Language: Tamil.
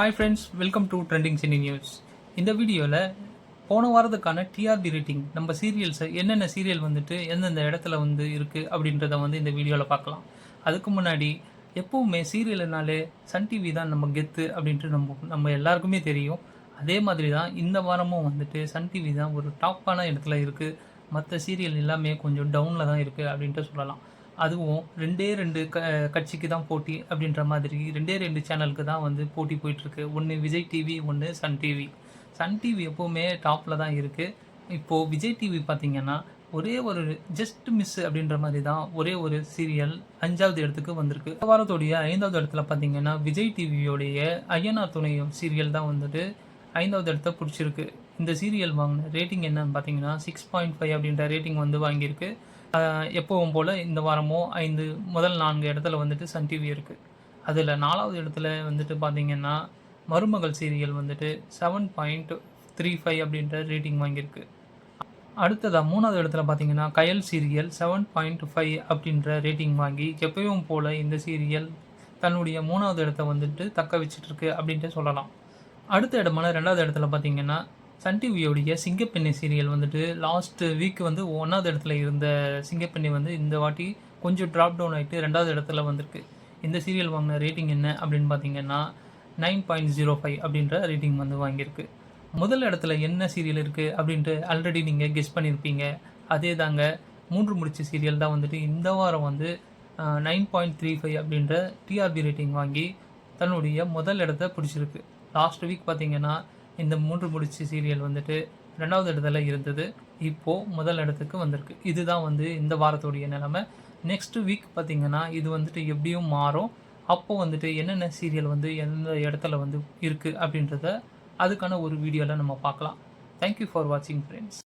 Hi friends, welcome to trending cine news. இந்த வீடியோவில் போன வாரத்துக்கான டிஆர்பி ரேட்டிங் நம்ம சீரியல்ஸை என்னென்ன சீரியல் வந்துட்டு எந்தெந்த இடத்துல வந்து இருக்குது அப்படின்றத வந்து இந்த வீடியோவில் பார்க்கலாம். அதுக்கு முன்னாடி எப்போவுமே சீரியல்னாலே சன் டிவி தான் நம்ம கெத்து அப்படின்ட்டு நம்ம எல்லாருக்குமே தெரியும். அதே மாதிரி தான் இந்த வாரமும் வந்துட்டு சன் டிவி தான் ஒரு டாப்பான இடத்துல இருக்குது. மற்ற சீரியல் எல்லாமே கொஞ்சம் டவுனில் தான் இருக்குது அப்படின்ட்டு சொல்லலாம். அதுவும் ரெண்டு கட்சிக்கு தான் போட்டி அப்படின்ற மாதிரி ரெண்டு சேனலுக்கு தான் வந்து போட்டி போயிட்டுருக்கு. ஒன்று விஜய் டிவி, ஒன்று சன் டிவி. சன் டிவி எப்போவுமே டாப்பில் தான் இருக்குது. இப்போது விஜய் டிவி பார்த்திங்கன்னா ஒரே ஒரு ஜஸ்ட் மிஸ் அப்படின்ற மாதிரி தான் ஒரே ஒரு சீரியல் 5வது இடத்துக்கு வந்திருக்கு. வாரத்தோடைய 5வது இடத்துல பார்த்திங்கன்னா விஜய் டிவியோடைய ஐயனார் துணை சீரியல் தான் வந்துட்டு 5வது இடத்த பிடிச்சிருக்கு. இந்த சீரியல் வாங்கின ரேட்டிங் என்னன்னு பார்த்தீங்கன்னா 6.5 அப்படின்ற ரேட்டிங் வந்து வாங்கியிருக்கு. எப்பவும் போல் இந்த வாரமும் முதல் 4 இடத்துல வந்துட்டு சன் டிவி இருக்குது. அதில் 4வது இடத்துல வந்துட்டு பார்த்திங்கன்னா மருமகள் சீரியல் வந்துட்டு 7.35 அப்படின்ற ரேட்டிங் வாங்கியிருக்கு. அடுத்ததாக 3வது இடத்துல பார்த்திங்கன்னா கயல் சீரியல் 7.5 அப்படின்ற ரேட்டிங் வாங்கி எப்பவும் போல் இந்த சீரியல் தன்னுடைய 3வது இடத்த வந்துட்டு தக்க வச்சிட்ருக்கு அப்படின்ட்டு சொல்லலாம். அடுத்த இடமான 2வது இடத்துல பார்த்திங்கன்னா சன் டிவியோடைய சிங்கப்பெண்ணை சீரியல் வந்துட்டு லாஸ்ட் வீக் வந்து 1வது இடத்துல இருந்த சிங்கப்பெண்ணை வந்து இந்த வாட்டி கொஞ்சம் ட்ராப் டவுன் ஆகிட்டு 2வது இடத்துல வந்திருக்கு. இந்த சீரியல் வாங்கின ரேட்டிங் என்ன அப்படின்னு பார்த்தீங்கன்னா 9.05 அப்படின்ற ரேட்டிங் வந்து வாங்கியிருக்கு. முதல் இடத்துல என்ன சீரியல் இருக்குது அப்படின்ட்டு ஆல்ரெடி நீங்கள் கெஸ் பண்ணியிருப்பீங்க. அதே தாங்க 3 முடிச்சு சீரியல் தான் வந்துட்டு இந்த வாரம் வந்து 9.35 அப்படின்ற டிஆர்பி ரேட்டிங் வாங்கி தன்னுடைய முதல் இடத்த பிடிச்சிருக்கு. லாஸ்ட் வீக் பார்த்தீங்கன்னா இந்த 3 முடிச்சு சீரியல் வந்துட்டு 2வது இடத்துல இருந்தது. இப்போது முதல் இடத்துக்கு வந்திருக்கு. இதுதான் வந்து இந்த வாரத்துடைய நிலைமை. நெக்ஸ்ட் வீக் பார்த்திங்கன்னா இது வந்துட்டு எப்படியும் மாறும். அப்போது வந்துட்டு என்னென்ன சீரியல் வந்து எந்த இடத்துல வந்து இருக்குது அப்படின்றத அதுக்கான ஒரு வீடியோவில் நம்ம பார்க்கலாம். தேங்க்யூ ஃபார் வாட்சிங் ஃப்ரெண்ட்ஸ்.